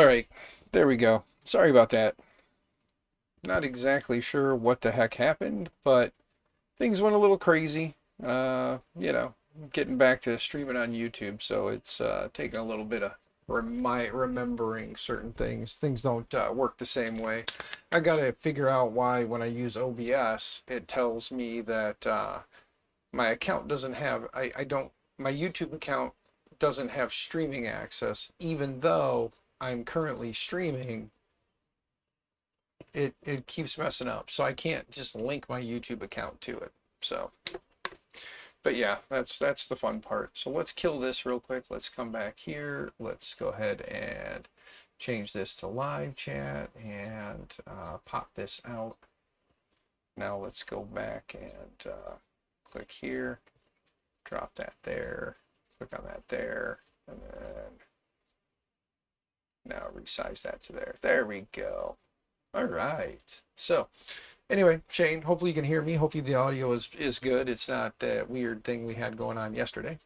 All right, there we go. Sorry about that. Not exactly sure what the heck happened, but things went a little crazy. Getting back to streaming on YouTube, so it's taking a little bit of remembering certain things. Things don't work the same way. I gotta figure out why when I use OBS, it tells me that my account doesn't have, I don't, my YouTube account doesn't have streaming access, even though I'm currently streaming. It keeps messing up, so I can't just link my YouTube account to it. So, but yeah, that's the fun part. So let's kill this real quick. Let's come back here. Let's go ahead and change this to live chat and pop this out. Now let's go back and click here, drop that there, click on that there, and then now resize that to there. There we go. All right. So anyway, Shane, hopefully you can hear me. Hopefully the audio is good. It's not that weird thing we had going on yesterday.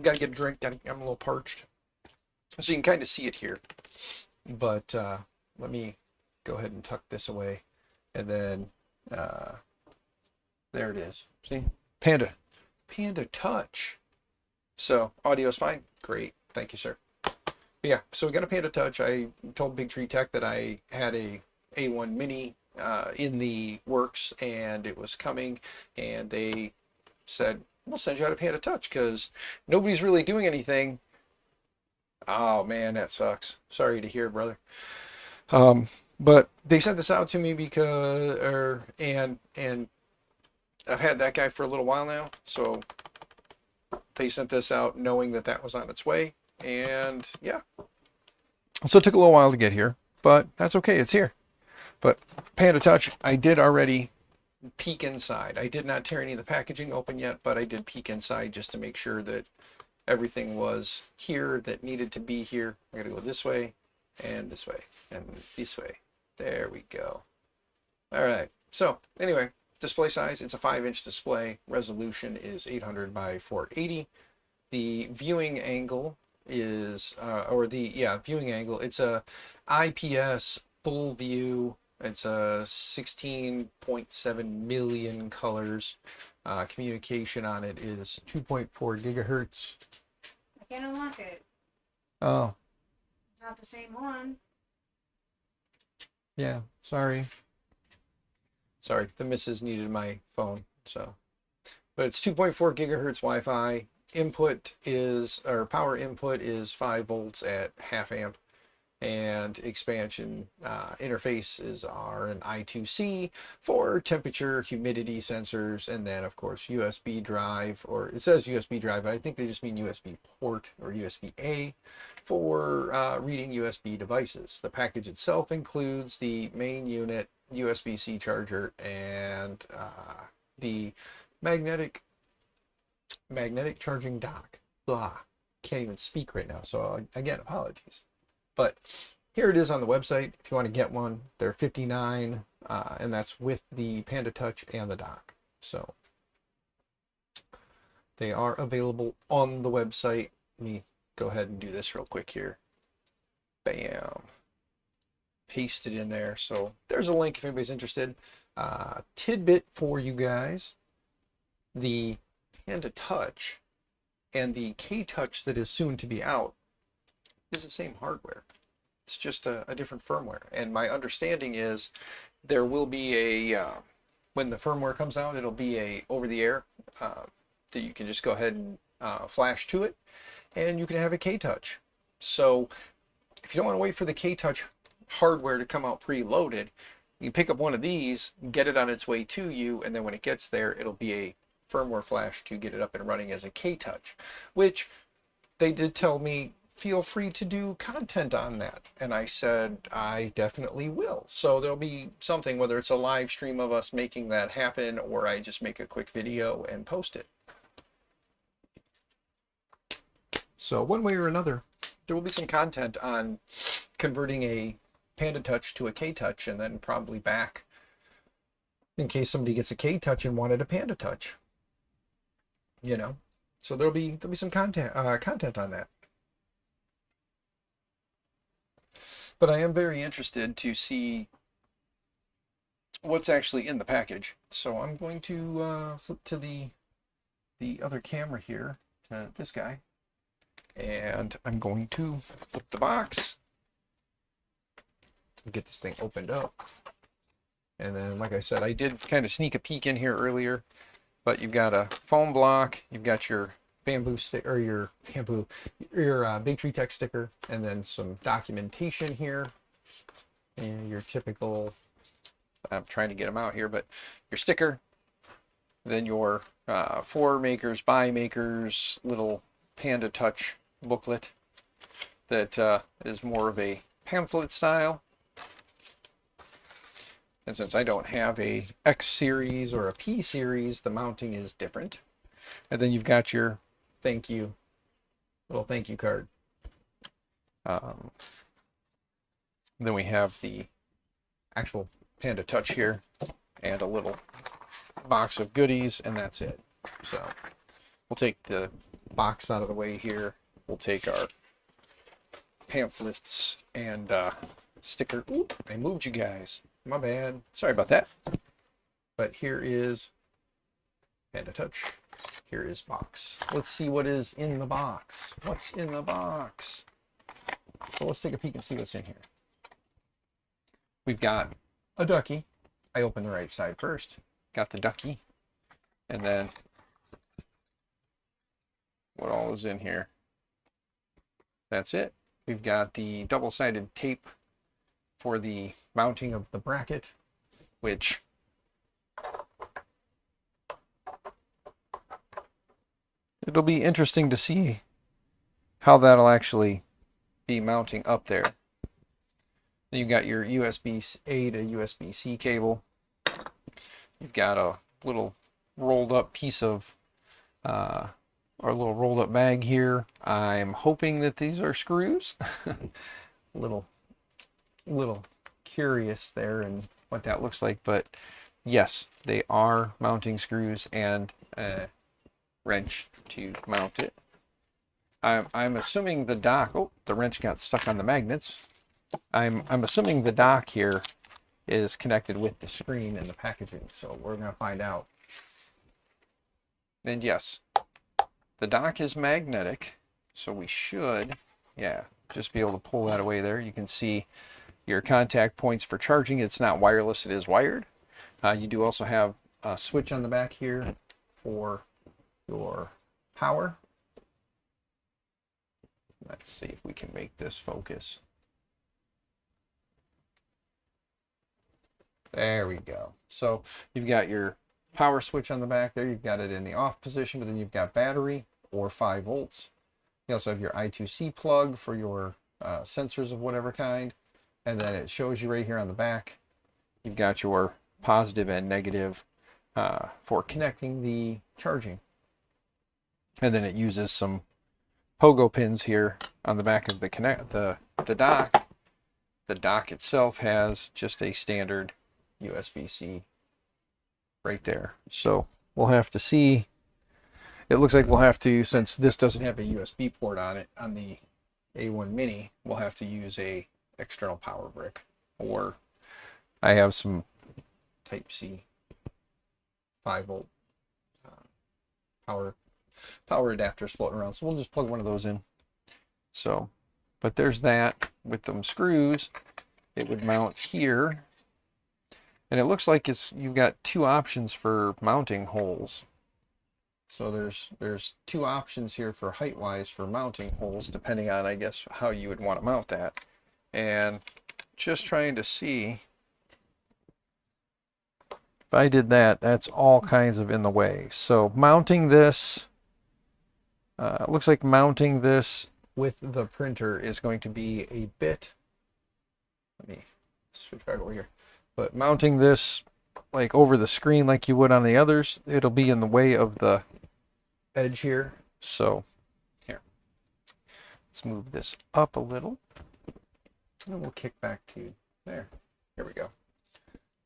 Got to get a drink. I'm a little parched. So you can kind of see it here. But let me go ahead and tuck this away. And then there it is. See? Panda Touch. So audio's fine. Great. Thank you, sir. Yeah, so we got a Panda Touch. I told Bigtreetech that I had a A1 Mini in the works and it was coming, and they said, we'll send you out a Panda Touch because nobody's really doing anything. Oh man, that sucks. Sorry to hear, brother. But they sent this out to me because, and I've had that guy for a little while now, so they sent this out knowing that that was on its way. And yeah, so it took a little while to get here, but that's okay. It's here. But Panda Touch, I did already peek inside. I did not tear any of the packaging open yet, but I did peek inside just to make sure that everything was here that needed to be here. I gotta go this way and this way and this way. There we go. All right. So anyway, display size, it's a 5-inch display. Resolution is 800 by 480. The viewing angle is viewing angle, it's a IPS full view. It's a 16.7 million colors. Communication on it is 2.4 gigahertz. I can't unlock it. Oh, Not the same one. yeah, sorry, the missus needed my phone, so. But it's 2.4 gigahertz Wi-Fi. Input is, or power input is 5 volts at half amp, and expansion interfaces are an I2C for temperature, humidity sensors, and then of course USB drive, or it says USB drive, but I think they just mean USB port or USB-A for reading USB devices. The package itself includes the main unit, USB-C charger, and the magnetic charging dock. Blah. Can't even speak right now, so again, apologies. But here it is on the website. If you want to get one, they're $59, and that's with the Panda Touch and the dock. So they are available on the website. Let me go ahead and do this real quick here. Bam. Paste it in there. So there's a link if anybody's interested. Tidbit for you guys. The Panda Touch and the K-Touch that is soon to be out is the same hardware. It's just a different firmware. And my understanding is there will be a, when the firmware comes out, it'll be a over-the-air that you can just go ahead and flash to it, and you can have a K-Touch. So if you don't want to wait for the K-Touch hardware to come out preloaded, you pick up one of these, get it on its way to you, and then when it gets there, it'll be a firmware flash to get it up and running as a K-Touch, which they did tell me feel free to do content on that, and I said I definitely will. So there'll be something, whether it's a live stream of us making that happen or I just make a quick video and post it. So one way or another, there will be some content on converting a Panda Touch to a K-Touch, and then probably back in case somebody gets a K-Touch and wanted a Panda Touch. You know, so there'll be some content on that. But I am very interested to see what's actually in the package. So I'm going to flip to the other camera here, to this guy, and I'm going to flip the box, get this thing opened up. And then, like I said, I did kind of sneak a peek in here earlier, but you've got a foam block, you've got your bamboo stick, or your Bigtreetech sticker, and then some documentation here, and your typical, I'm trying to get them out here, but your sticker, then your for makers, by makers, little Panda Touch booklet that is more of a pamphlet style. And since I don't have a X series or a P series, the mounting is different. And then you've got your little thank you card. Then we have the actual Panda Touch here and a little box of goodies, and that's it. So we'll take the box out of the way here. We'll take our pamphlets and sticker. Oop, I moved you guys. My bad. Sorry about that. But here is Panda Touch. Here is box. Let's see what is in the box. What's in the box? So let's take a peek and see what's in here. We've got a ducky. I opened the right side first. Got the ducky. And then what all is in here? That's it. We've got the double-sided tape for the mounting of the bracket, which it'll be interesting to see how that'll actually be mounting up there. Then you've got your USB-A to USB-C cable. You've got a little rolled up piece of our little rolled up bag here. I'm hoping that these are screws. little curious there and what that looks like, but yes, they are mounting screws and a wrench to mount it. I'm assuming the dock, oh, the wrench got stuck on the magnets. I'm assuming the dock here is connected with the screen and the packaging, so we're going to find out. And yes, the dock is magnetic, so we should, yeah, just be able to pull that away there. You can see your contact points for charging. It's not wireless, it is wired. You do also have a switch on the back here for your power. Let's see if we can make this focus. There we go. So you've got your power switch on the back there. You've got it in the off position, but then you've got battery or 5 volts. You also have your I2C plug for your sensors of whatever kind. And then it shows you right here on the back, you've got your positive and negative for connecting the charging. And then it uses some pogo pins here on the back of the dock. The dock itself has just a standard USB-C right there. So we'll have to see. It looks like we'll have to, since this doesn't have a USB port on it, on the A1 Mini, we'll have to use a external power brick, or I have some Type-C 5 volt power adapters floating around, so we'll just plug one of those in. So, but there's that. With them screws, it would mount here, and it looks like you've got 2 options for mounting holes. So there's 2 options here for height-wise for mounting holes, depending on, I guess, how you would want to mount that. And just trying to see, if I did that, that's all kinds of in the way. So mounting this, looks like mounting this with the printer is going to be a bit, let me switch back over here, but mounting this like over the screen like you would on the others, it'll be in the way of the edge here. So here, let's move this up a little, and we'll kick back to there. Here we go.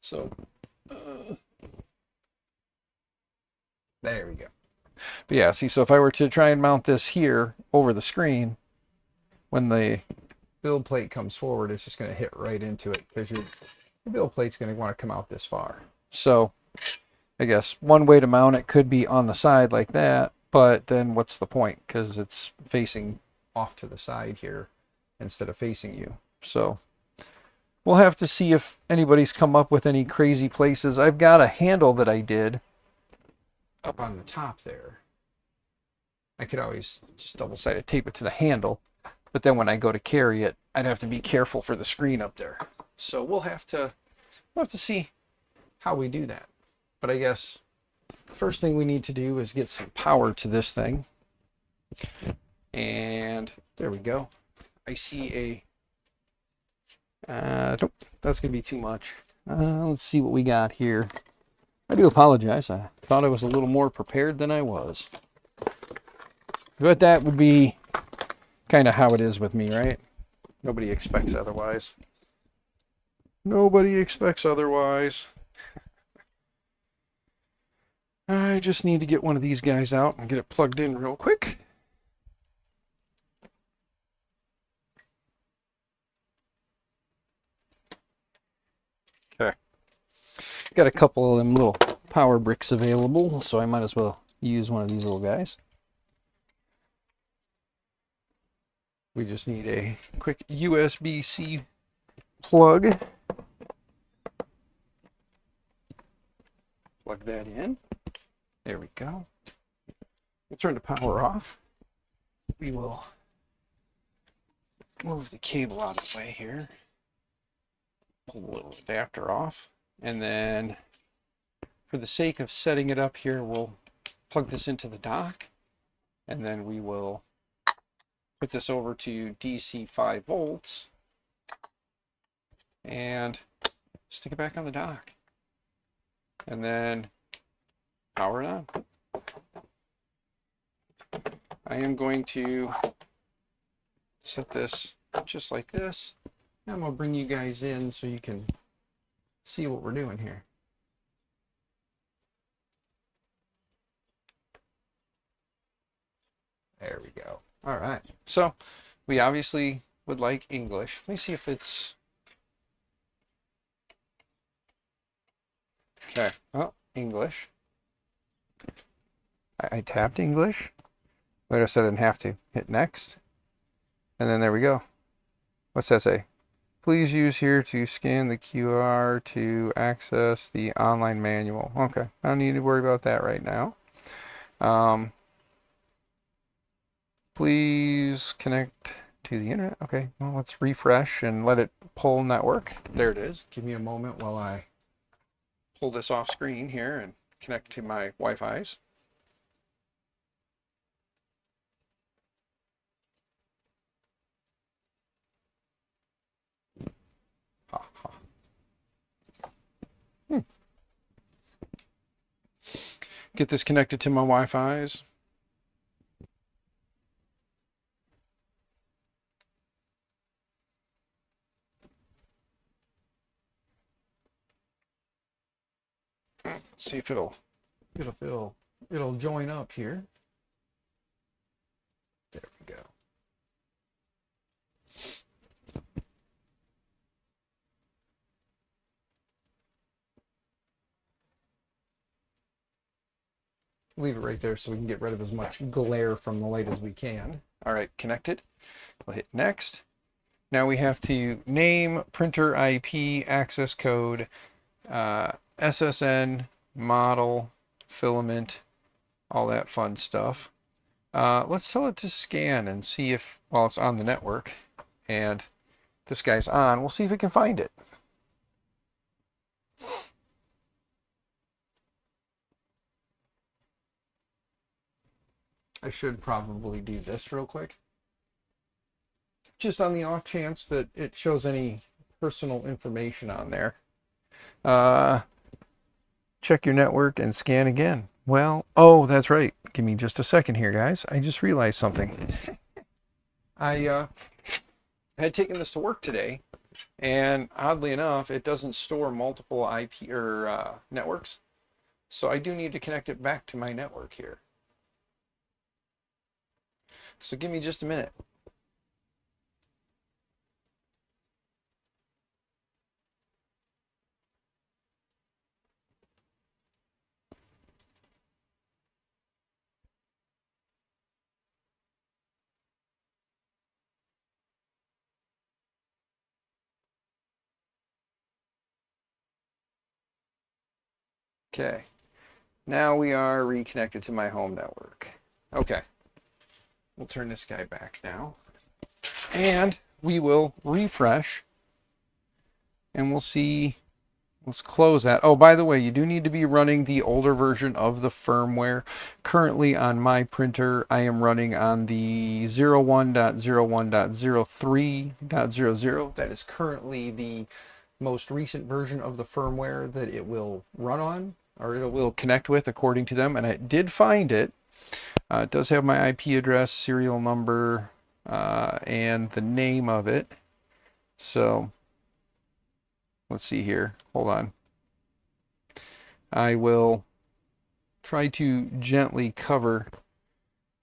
So there we go. But yeah, see, so if I were to try and mount this here over the screen, when the build plate comes forward, it's just going to hit right into it because your build plate's going to want to come out this far. So I guess one way to mount it could be on the side like that, but then what's the point? Because it's facing off to the side here instead of facing you. So we'll have to see if anybody's come up with any crazy places. I've got a handle that I did up on the top there. I could always just double-sided tape it to the handle, but then when I go to carry it, I'd have to be careful for the screen up there. So we'll have to see how we do that. But I guess the first thing we need to do is get some power to this thing. And there we go. I see nope, that's going to be too much. Let's see what we got here. I do apologize. I thought I was a little more prepared than I was. But that would be kind of how it is with me, right? Nobody expects otherwise. Nobody expects otherwise. I just need to get one of these guys out and get it plugged in real quick. Okay. Got a couple of them little power bricks available, so I might as well use one of these little guys. We just need a quick USB-C plug. Plug that in. There we go. We'll turn the power off. We will move the cable out of the way here. Pull the little adapter off. And then, for the sake of setting it up here, we'll plug this into the dock. And then we will put this over to DC 5 volts. And stick it back on the dock. And then power it on. I am going to set this just like this. I'm going to bring you guys in so you can see what we're doing here. There we go. All right. So we obviously would like English. Let me see if it's... Okay. Oh, English. I tapped English. Later said I didn't have to. Hit next. And then there we go. What's that say? Please use here to scan the QR to access the online manual. Okay. I don't need to worry about that right now. Please connect to the internet. Okay. Well, let's refresh and let it pull network. There it is. Give me a moment while I pull this off screen here and connect to my Wi-Fi's. Get this connected to my Wi-Fi's. See if it'll join up here. There we go. Leave it right there so we can get rid of as much glare from the light as we can. All right, connected. We'll hit next. Now we have to name, printer IP, access code, SSN, model, filament, all that fun stuff. Let's tell it to scan and see if, while it's on the network and this guy's on, we'll see if it can find it. I should probably do this real quick. Just on the off chance that it shows any personal information on there. Check your network and scan again. Well, oh, that's right. Give me just a second here, guys. I just realized something. I had taken this to work today, and oddly enough, it doesn't store multiple IP or networks. So I do need to connect it back to my network here. So give me just a minute. Okay. Now we are reconnected to my home network. Okay. We'll turn this guy back now. And we will refresh. And we'll see. Let's close that. Oh, by the way, you do need to be running the older version of the firmware. Currently on my printer, I am running on the 01.01.03.00. That is currently the most recent version of the firmware that it will run on, or it will connect with according to them. And I did find it. It does have my IP address, serial number, and the name of it. So let's see here. Hold on. I will try to gently cover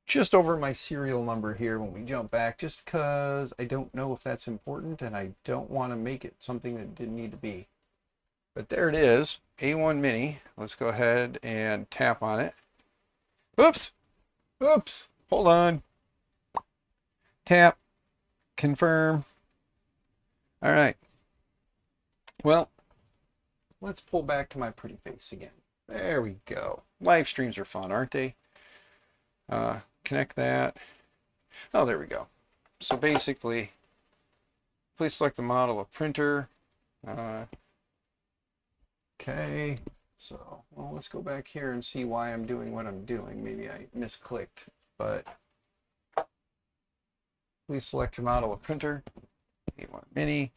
just over my serial number here when we jump back, just because I don't know if that's important and I don't want to make it something that didn't need to be. But there it is, A1 Mini. Let's go ahead and tap on it. Oops, oops, hold on. Tap, confirm. All right. Well, let's pull back to my pretty face again. There we go. Live streams are fun, aren't they? Connect that. Oh, there we go. So basically, please select the model of printer. Okay. So, well, let's go back here and see why I'm doing what I'm doing. Maybe I misclicked, but please select your model of printer. A1 Mini.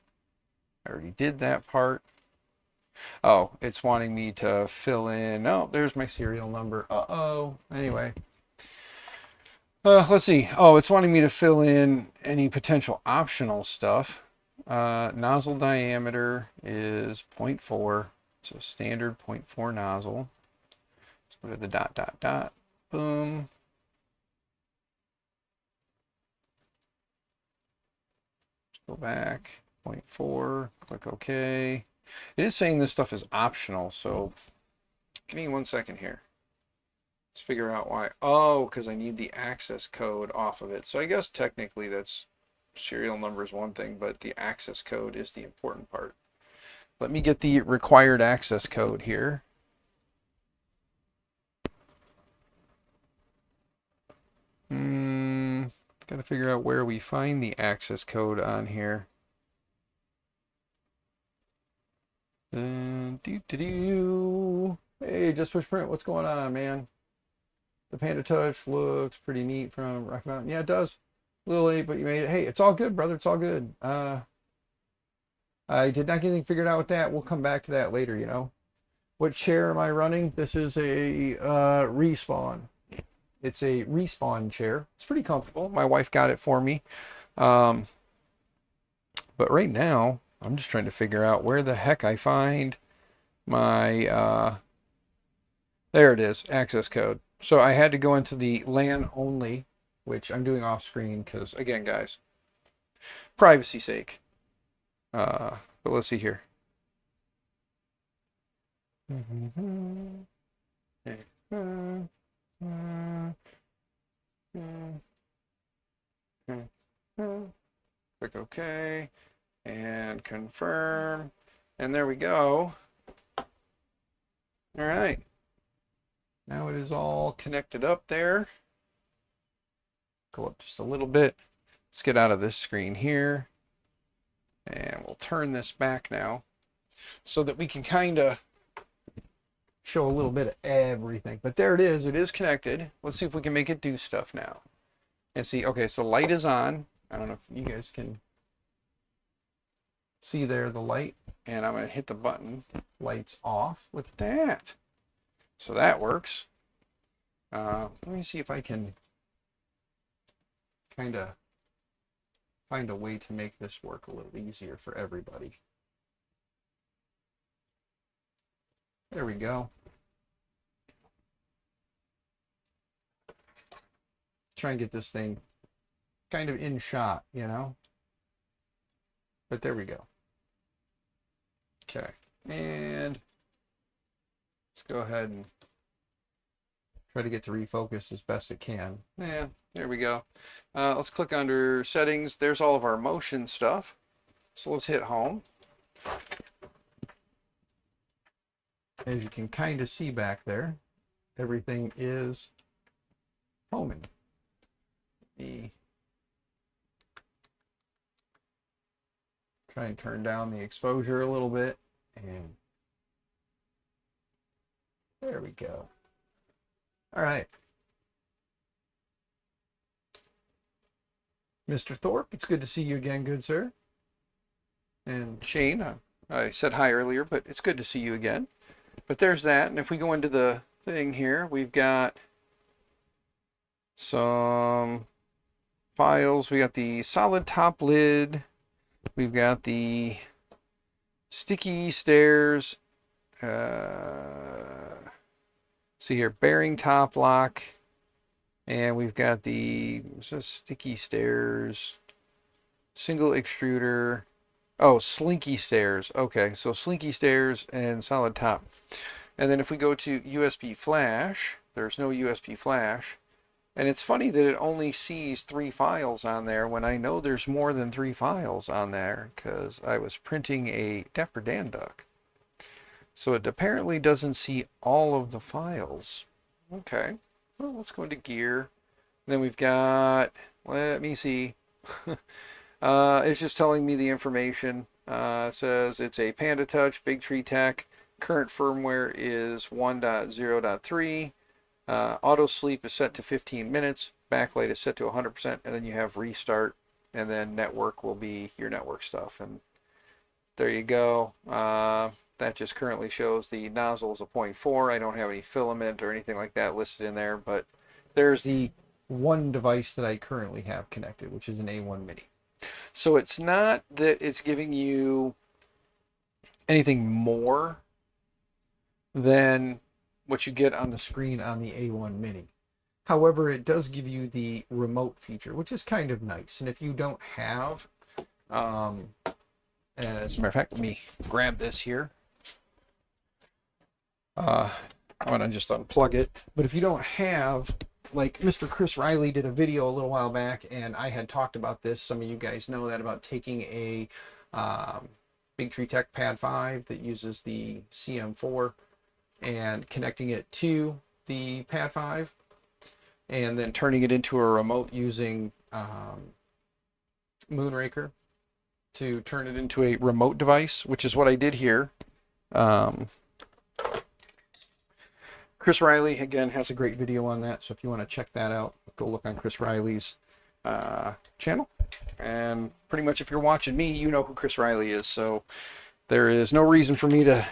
I already did that part. Oh, it's wanting me to fill in. Oh, there's my serial number. Uh-oh. Anyway. Let's see. Oh, it's wanting me to fill in any potential optional stuff. Nozzle diameter is 0.4. So standard 0.4 nozzle. Let's go to the dot, dot, dot. Boom. Let's go back. 0.4. Click OK. It is saying this stuff is optional, so give me 1 second here. Let's figure out why. Oh, because I need the access code off of it. So I guess technically that's serial number is one thing, but the access code is the important part. Let me get the required access code here. Got to figure out where we find the access code on here. Hey, Just Push Print, what's going on, man? The Panda Touch looks pretty neat from Rocky Mountain. Yeah, it does. A little late, but you made it. Hey, it's all good, brother. It's all good. I did not get anything figured out with that. We'll come back to that later, you know. What chair am I running? This is a Respawn. It's a Respawn chair. It's pretty comfortable. My wife got it for me. But right now, I'm just trying to figure out where the heck I find my, there it is, access code. So I had to go into the LAN only, which I'm doing off screen because, again, guys, privacy sake. But let's see here. Click OK and confirm. And there we go. All right. Now it is all connected up there. Go up just a little bit. Let's get out of this screen here. And we'll turn this back now so that we can kind of show a little bit of everything. But there it is connected. Let's see if we can make it do stuff now. And see, okay, so light is on. I don't know if you guys can see there the light. And I'm going to hit the button. Light's off. Look at that. So that works. Let me see if I can kind of find a way to make this work a little easier for everybody. There we go. Try and get this thing kind of in shot, you know? But there we go. Okay. And let's go ahead and try to get to refocus as best it can. Yeah, there we go. Let's click under settings. There's all of our motion stuff. So let's hit home. as you can kind of see back there, everything is homing. The try and turn down the exposure a little bit, and there we go. All right. Mr. Thorpe, it's good to see you again, good sir. And Shane, I said hi earlier, but it's good to see you again. But there's that, and if we go into the thing here, we've got some files. We got the solid top lid. We've got the sticky stairs. See here, bearing top lock. And we've got the sticky stairs, single extruder. Oh, slinky stairs. Okay, so slinky stairs and solid top. And then if we go to USB flash, there's no USB flash. And it's funny that it only sees 3 files on there when I know there's more than 3 files on there because I was printing a Dapper Dan duck. So it apparently doesn't see all of the files. Okay, well, let's go into gear. Then we've got, let me see. It's just telling me the information. It says it's a Panda Touch, Bigtreetech. Current firmware is 1.0.3. Auto sleep is set to 15 minutes. Backlight is set to 100%. And then you have restart. And then network will be your network stuff. And there you go. That just currently shows the nozzle is a 0.4. I don't have any filament or anything like that listed in there. But there's the one device that I currently have connected, which is an A1 Mini. So it's not that it's giving you anything more than what you get on the screen on the A1 Mini. However, it does give you the remote feature, which is kind of nice. And if you don't have, as a matter of fact, let me grab this here. I'm going to just unplug it. But if you don't have, like Mr. Chris Riley did a video a little while back, and I had talked about this. Some of you guys know that about taking a Bigtreetech Pad 5 that uses the CM4 and connecting it to the Pad 5 and then turning it into a remote using Moonraker to turn it into a remote device, which is what I did here. Chris Riley, again, has a great video on that, so if you want to check that out, go look on Chris Riley's channel. And pretty much if you're watching me, you know who Chris Riley is, so there is no reason for me to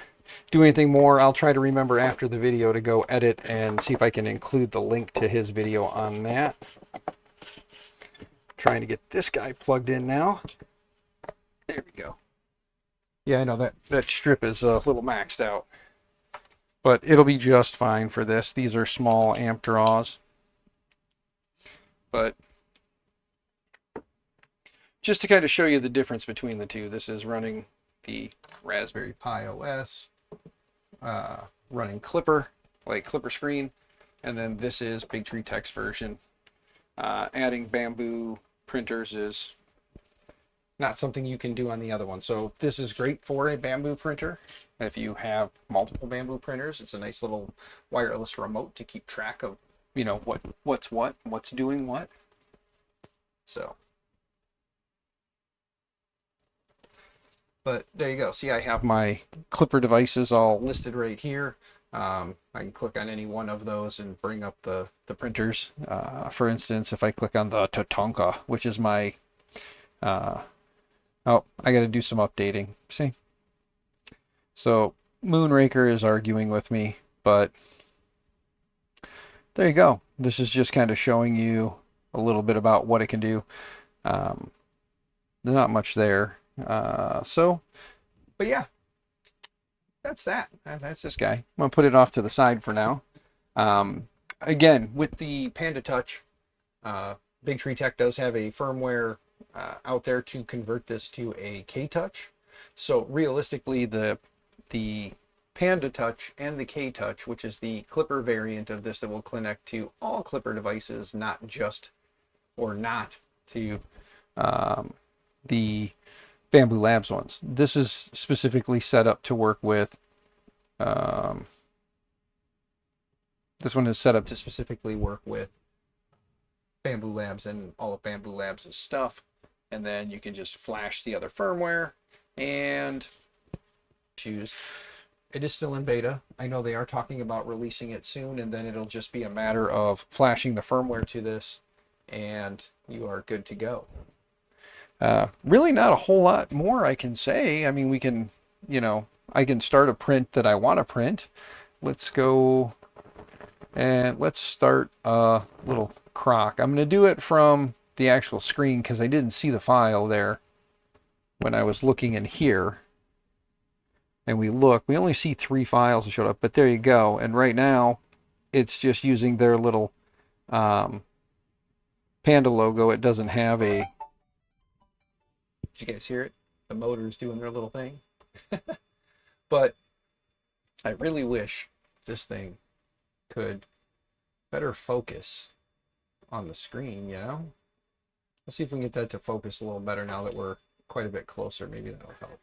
do anything more. I'll try to remember after the video to go edit and see if I can include the link to his video on that. Trying to get this guy plugged in now. There we go. Yeah, I know that strip is a little maxed out, but it'll be just fine for this. These are small amp draws, but just to kind of show you the difference between the two, this is running the Raspberry Pi OS, running Clipper, like Clipper screen, and then this is Bigtreetech's version. Adding bamboo printers is not something you can do on the other one. So this is great for a bamboo printer. If you have multiple bamboo printers, it's a nice little wireless remote to keep track of, you know, what's doing what. So, but there you go. See, I have my Clipper devices all listed right here. I can click on any one of those and bring up the printers. For instance, if I click on the Tatanka, which is my, oh, I got to do some updating. See? So Moonraker is arguing with me, but there you go. This is just kind of showing you a little bit about what it can do. There's not much there. But yeah, that's that. That's this guy. I'm going to put it off to the side for now. Again, with the Panda Touch, Bigtreetech does have a firmware out there to convert this to a K-Touch. So realistically, the Panda Touch and the K-Touch, which is the Clipper variant of this that will connect to all Clipper devices, not just, or not to the Bamboo Labs ones. This is specifically set up to work with Um, this one is set up to specifically work with Bamboo Labs and all of Bamboo Labs' stuff. And then you can just flash the other firmware and choose. It is still in beta. I know they are talking about releasing it soon, and then it'll just be a matter of flashing the firmware to this, and you are good to go. Really not a whole lot more I can say. I mean, we can, I can start a print that I want to print. Let's go and let's start a little crock. I'm going to do it from the actual screen because I didn't see the file there when I was looking in here. And we only see 3 files that showed up, but there you go. And right now, it's just using their little Panda logo. It doesn't have a... Did you guys hear it? The motor's doing their little thing. But I really wish this thing could better focus on the screen, Let's see if we can get that to focus a little better now that we're quite a bit closer. Maybe that'll help.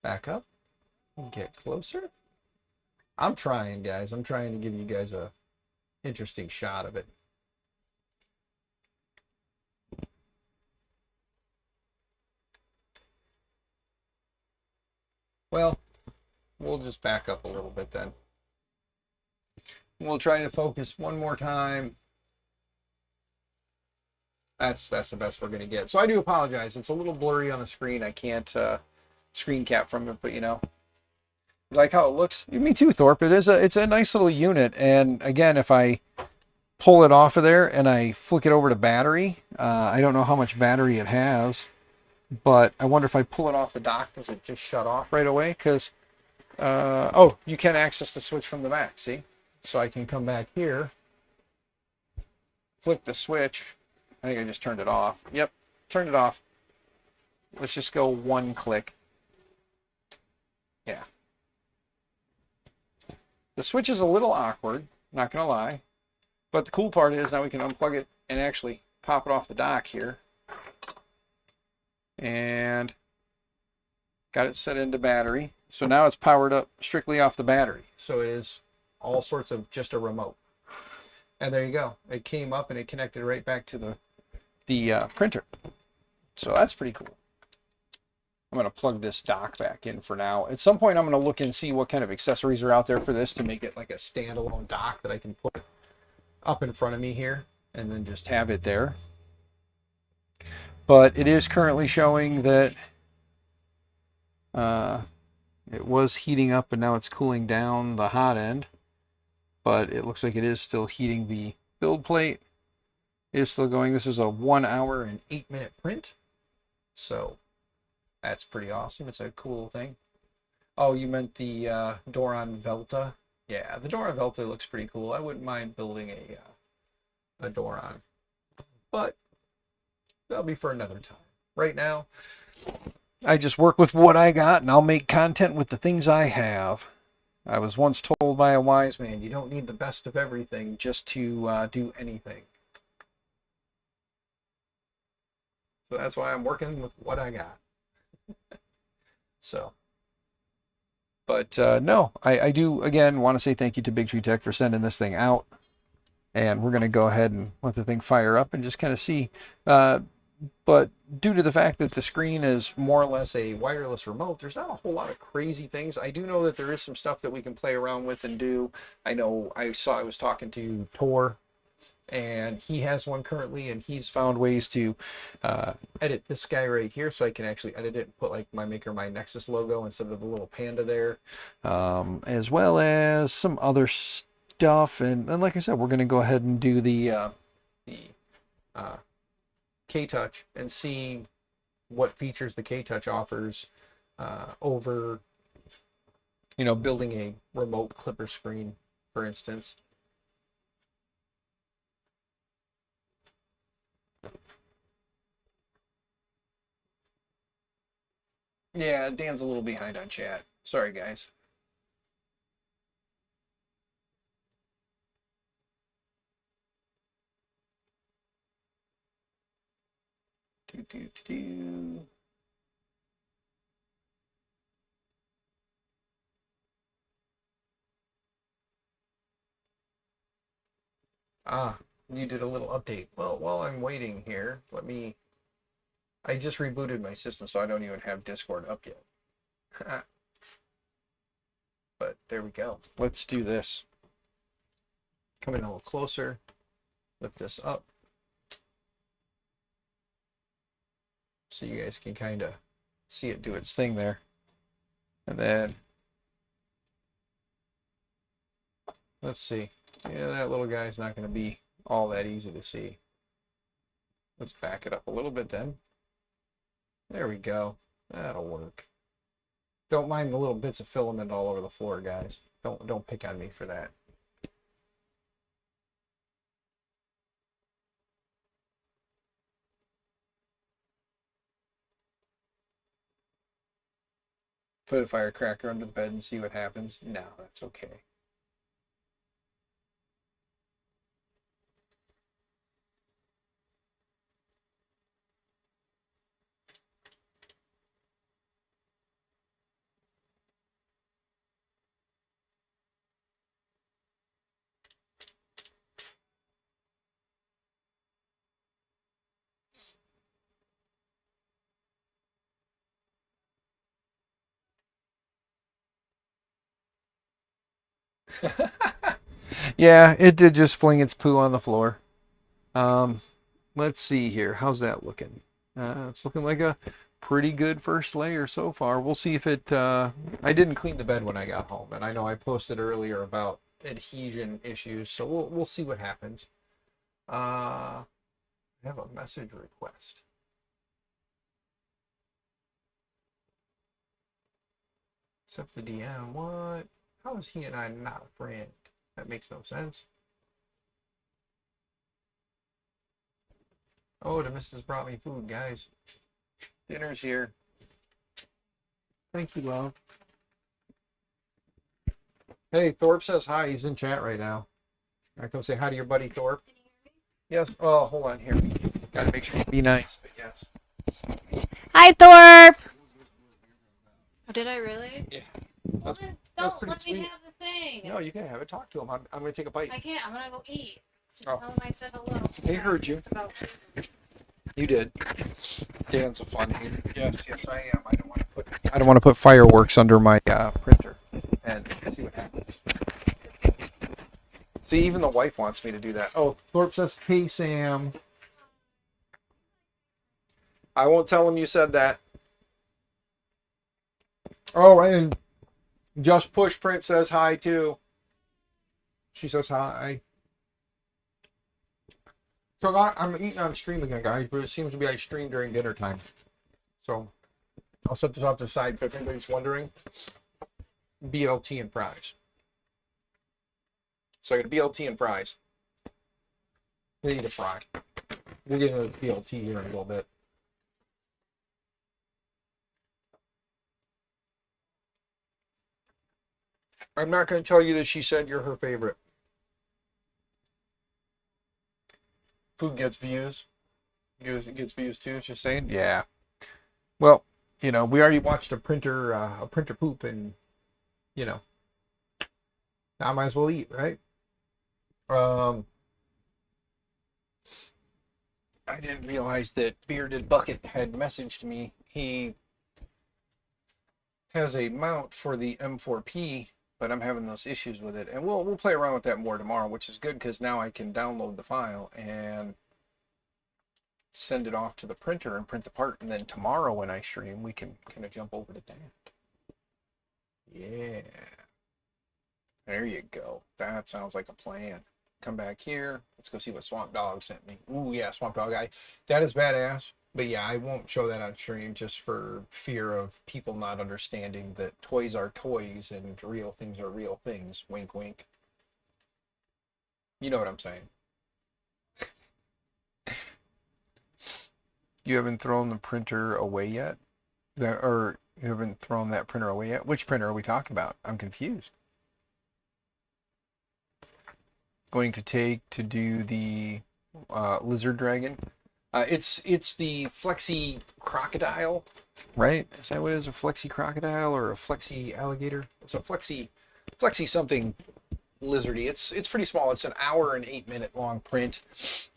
Back up and get closer. I'm trying, guys. I'm trying to give you guys a interesting shot of it. Well, we'll just back up a little bit then. We'll try to focus one more time. That's the best we're going to get. So I do apologize. It's a little blurry on the screen. I can't screen cap from it, but you like how it looks? Me too, Thorpe. It's a nice little unit. And again, if I pull it off of there and I flick it over to battery, I don't know how much battery it has, but I wonder if I pull it off the dock, does it just shut off right away? Because, oh, you can access the switch from the back, see? So I can come back here, flick the switch. I think I just turned it off. Yep, turned it off. Let's just go 1 click. Yeah. The switch is a little awkward, not gonna lie. But the cool part is now we can unplug it and actually pop it off the dock here. And got it set into battery. So now it's powered up strictly off the battery. So it is all sorts of just a remote. And there you go. It came up and it connected right back to the printer. So that's pretty cool. I'm going to plug this dock back in for now. At some point I'm going to look and see what kind of accessories are out there for this to make it like a standalone dock that I can put up in front of me here and then just have it there. But it is currently showing that it was heating up and now it's cooling down the hot end. But it looks like it is still heating the build plate. It is still going. This is a 1 hour and 8 minute print. So that's pretty awesome. It's a cool thing. Oh, you meant the Doron Velta? Yeah, the Doron Velta looks pretty cool. I wouldn't mind building a Doron. But that'll be for another time. Right now, I just work with what I got and I'll make content with the things I have. I was once told by a wise man, you don't need the best of everything just to do anything. So that's why I'm working with what I got. So, but no, I do, again, want to say thank you to Bigtreetech for sending this thing out. And we're going to go ahead and let the thing fire up and just kind of see. But due to the fact that the screen is more or less a wireless remote, there's not a whole lot of crazy things. I do know that there is some stuff that we can play around with and do. I know I was talking to Tor, and he has one currently, and he's found ways to edit this guy right here, so I can actually edit it and put like my Maker My Nexus logo instead of the little panda there, as well as some other stuff. And like I said, we're going to go ahead and do the K-Touch and see what features the K-Touch offers over, building a remote clipper screen, for instance. Yeah, Dan's a little behind on chat. Sorry, guys. Ah, you did a little update. Well, while I'm waiting here, I just rebooted my system, so I don't even have Discord up yet. But there we go. Let's do this. Come in a little closer. Lift this up. So you guys can kind of see it do its thing there. And then, let's see. Yeah, that little guy's not going to be all that easy to see. Let's back it up a little bit then. There we go. That'll work. Don't mind the little bits of filament all over the floor, guys. Don't pick on me for that. Put a firecracker under the bed and see what happens. No, that's okay. Yeah, it did just fling its poo on the floor. Let's see here. How's that looking? It's looking like a pretty good first layer so far. We'll see if it... I didn't clean the bed when I got home, and I know I posted earlier about adhesion issues, so we'll see what happens. I have a message request. Except the DM. What? How is he and I not a friend? That makes no sense. Oh, the missus brought me food, guys. Dinner's here. Thank you, love. Hey, Thorpe says hi. He's in chat right now. I come say hi to your buddy Thorpe. Yes. Oh, hold on here. Gotta make sure you be nice, but yes. Hi, Thorpe. Oh, did I really? Yeah. Well, That's, then that's don't pretty let sweet. me have the thing. No, you can have it. Talk to him. I'm gonna take a bite. I can't. I'm gonna go eat. Just Oh. tell him I said hello. He heard you. Just about... You did. Dan's a fun hater. Yes, I am. I don't want to put fireworks under my printer and see what happens. See, even the wife wants me to do that. Oh, Thorpe says, "Hey, Sam." I won't tell him you said that. Oh, and Just Push Print says hi too. She says hi. So I'm eating on stream again, guys, but it seems to be I stream during dinner time. So I'll set this off to the side, but if anybody's wondering, BLT and fries. So I got a BLT and fries. We need a fry. We'll get into BLT here in a little bit. I'm not going to tell you that she said you're her favorite. Food gets views. It gets views too, she's saying. Yeah. Well, we already watched a printer poop, and now I might as well eat, right? I didn't realize that Bearded Bucket had messaged me. He has a mount for the M4P, but I'm having those issues with it, and we'll play around with that more tomorrow, which is good because now I can download the file and send it off to the printer and print the part, and then tomorrow when I stream we can kind of jump over to that. Yeah, there you go. That sounds like a plan. Come back here. Let's go see what Swamp Dog sent me. Ooh, yeah, Swamp Dog. That is badass. But yeah, I won't show that on stream just for fear of people not understanding that toys are toys and real things are real things. Wink, wink. You know what I'm saying. You haven't thrown the printer away yet? Or you haven't thrown that printer away yet? Which printer are we talking about? I'm confused. Going to take to do the lizard dragon. It's the Flexi Crocodile, right? Is that what it is? A Flexi Crocodile or a Flexi Alligator? It's a Flexi something lizardy. It's pretty small. It's an hour and 8 minute long print.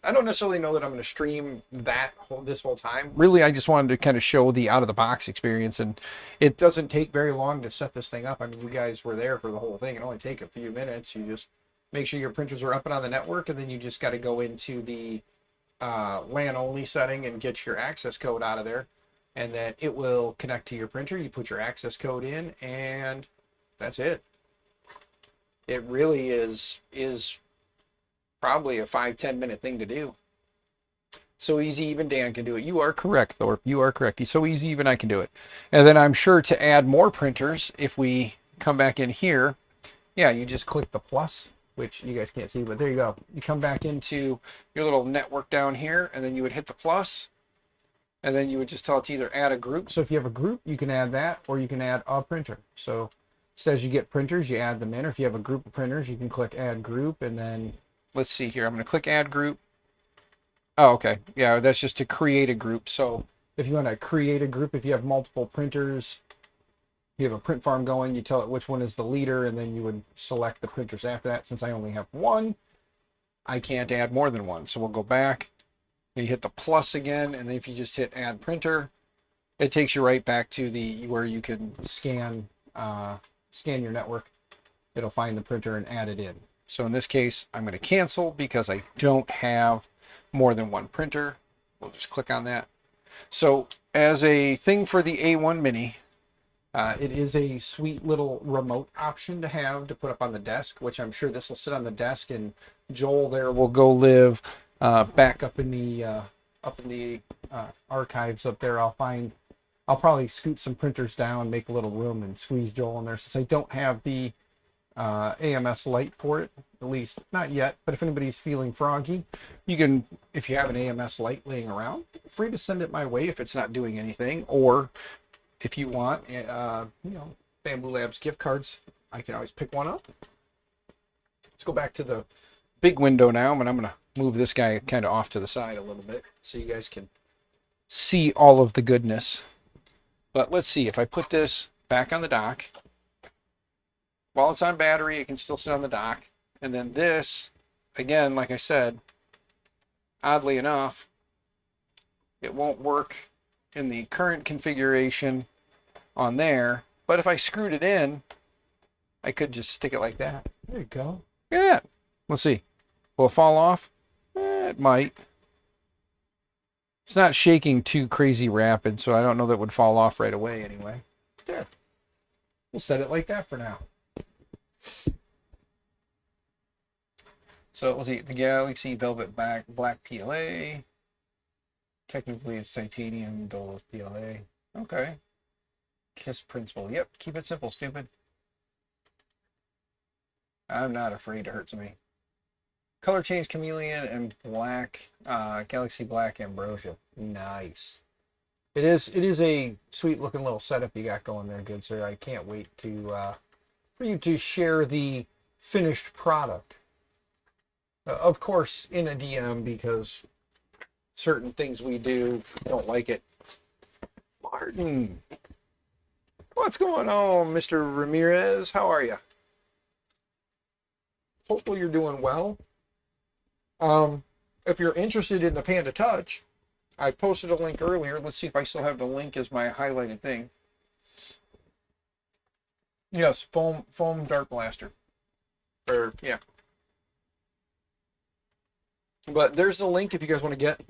I don't necessarily know that I'm going to stream this whole time. Really, I just wanted to kind of show the out of the box experience, and it doesn't take very long to set this thing up. I mean, you guys were there for the whole thing. It only take a few minutes. You just make sure your printers are up and on the network, and then you just got to go into the LAN only setting and get your access code out of there, and then it will connect to your printer. You put your access code in, and that's it. It really is probably a 5-10 minute thing to do. So easy, even Dan can do it. You are correct, Thorpe. You are correct. It's so easy, even I can do it. And then I'm sure to add more printers, if we come back in here, yeah, you just click the plus, which you guys can't see, but there you go. You come back into your little network down here, and then you would hit the plus, and then you would just tell it to either add a group. So if you have a group, you can add that, or you can add a printer. So it says you get printers, you add them in, or if you have a group of printers, you can click add group, and then let's see here. I'm going to click add group. Oh, okay. Yeah, that's just to create a group. So if you want to create a group, if you have multiple printers, you have a print farm going, you tell it which one is the leader, and then you would select the printers after that. Since I only have one, I can't add more than one. So we'll go back, and you hit the plus again, and then if you just hit add printer, it takes you right back to the where you can scan your network. It'll find the printer and add it in. So in this case, I'm going to cancel because I don't have more than one printer. We'll just click on that. So as a thing for the A1 Mini, it is a sweet little remote option to have to put up on the desk, which I'm sure this will sit on the desk, and Joel there will go live back up in the archives up there. I'll probably scoot some printers down, make a little room, and squeeze Joel in there, since I don't have the AMS light for it, at least not yet. But if anybody's feeling froggy, you can, if you have an AMS light laying around, feel free to send it my way if it's not doing anything. Or if you want, Bamboo Labs gift cards, I can always pick one up. Let's go back to the big window now, and I'm going to move this guy kind of off to the side a little bit so you guys can see all of the goodness. But let's see, if I put this back on the dock, while it's on battery, it can still sit on the dock. And then this, again, like I said, oddly enough, it won't work in the current configuration on there. But if I screwed it in, I could just stick it like that. There you go. Yeah. Let's see. Will it fall off? It might. It's not shaking too crazy rapid, so I don't know that it would fall off right away anyway. There. We'll set it like that for now. So let's see, the Galaxy Velvet Black PLA. Technically it's titanium Dolo PLA. Okay. KISS principle. Yep, keep it simple, stupid. I'm not afraid to hurt somebody. Color change chameleon and black, Galaxy Black Ambrosia. Nice. It is a sweet looking little setup you got going there, good sir. I can't wait to for you to share the finished product. Of course, in a DM, because certain things we do don't like it. Martin, what's going on, Mr. Ramirez? How are you? Hopefully you're doing well. If you're interested in the Panda Touch, I posted a link earlier. Let's see if I still have the link as my highlighted thing. Yes, foam dart blaster. Or yeah. But there's the link if you guys want to get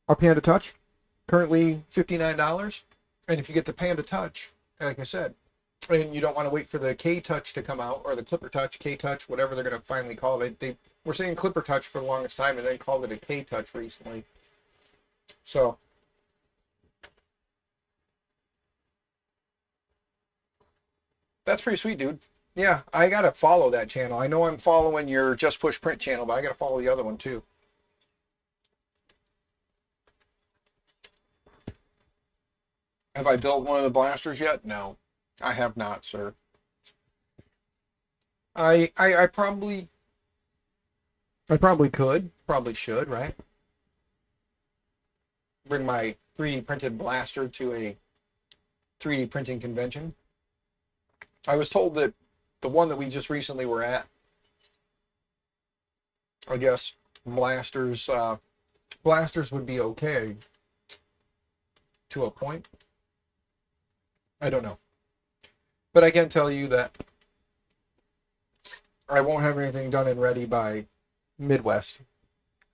our Panda Touch. Currently $59. And if you get the Panda Touch, like I said, and you don't want to wait for the K-Touch to come out, or the Clipper Touch, K-Touch, whatever they're going to finally call it. They were saying Clipper Touch for the longest time, and then called it a K-Touch recently. So that's pretty sweet, dude. Yeah, I got to follow that channel. I know I'm following your Just Push Print channel, but I got to follow the other one too. Have I built one of the blasters yet? No, I have not, sir. I probably could, probably should, right? bring my 3D printed blaster to a 3D printing convention. I was told that the one that we just recently were at, I guess blasters would be okay to a point. I don't know. But I can tell you that I won't have anything done and ready by Midwest.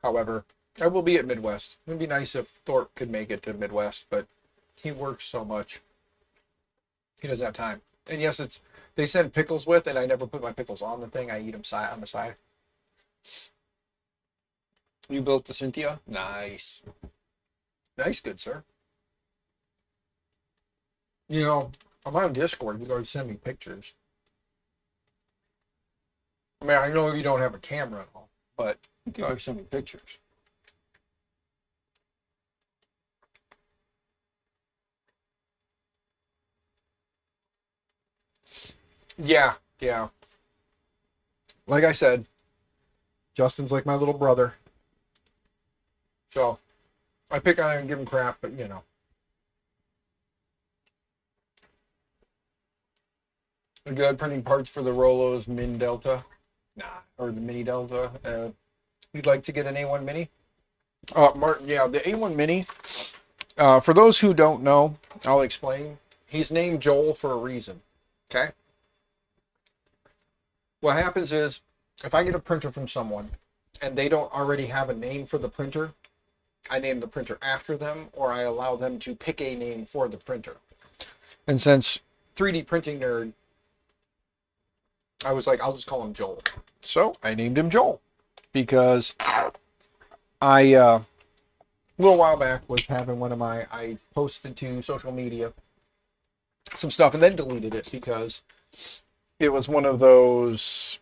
However, I will be at Midwest. It would be nice if Thorpe could make it to Midwest, but he works so much. He doesn't have time. And yes, they send pickles with, and I never put my pickles on the thing. I eat them on the side. You built the Cynthia? Nice. Nice, good sir. You know, I'm on Discord. You can always send me pictures. I mean, I know you don't have a camera and all, but you can always send me pictures. Yeah. Like I said, Justin's like my little brother. So, I pick on him and give him crap, but you know. Good printing parts for the Rollo's Min Delta. Nah, or the Mini Delta. You'd like to get an A1 Mini? Martin, yeah, the A1 Mini. For those who don't know, I'll explain. He's named Joel for a reason. Okay? What happens is, if I get a printer from someone, and they don't already have a name for the printer, I name the printer after them, or I allow them to pick a name for the printer. And since 3D Printing Nerd, I was like, I'll just call him Joel. So I named him Joel because I, a little while back, was having I posted to social media some stuff and then deleted it because it was one of those,